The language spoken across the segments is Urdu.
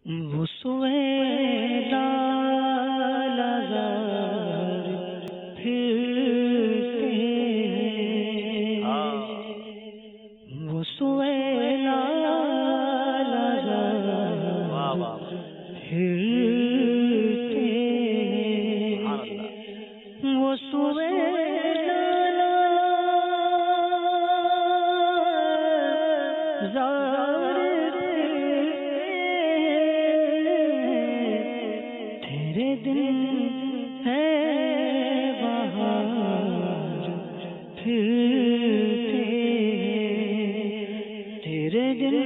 وہ سویدا لازار پھرتے ہیں، وہ سویدا لازار پھرتے ہیں، وہ سویدا لازار تیرے دن ہے بہار پھرتے ہیں، تیرے دن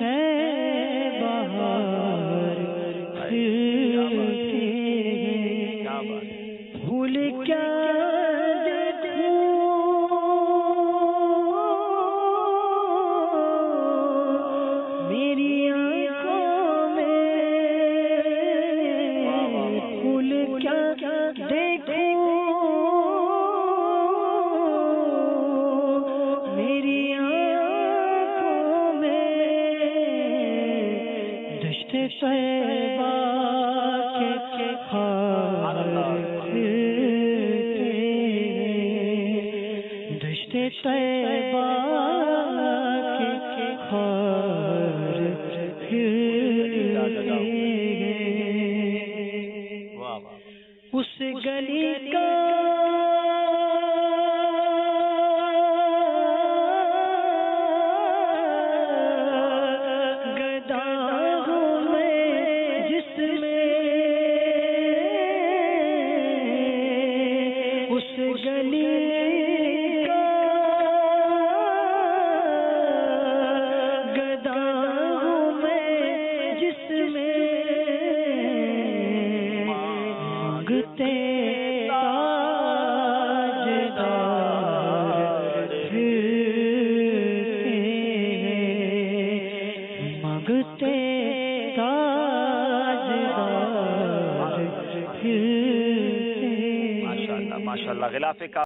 ہے بہار پھرتے ہیں، پھول کیا دیکھوں میری آنکھوں میں، پھول کیا دیکھوں میری آنکھوں میں، دشت طیبہ کے خار پھرتے ہیں، دشت طیبہ کے خار پھرتے ہیں، اس گلی کا گدا ہوں میں جس میں، اس گلی کا گدا ہوں میں جس میں، مانگتے تاجدار پھرتے ہیں، مانگتے تاجدار پھرتے ہیں۔ ماشاءاللہ ماشاءاللہ، غلاف کا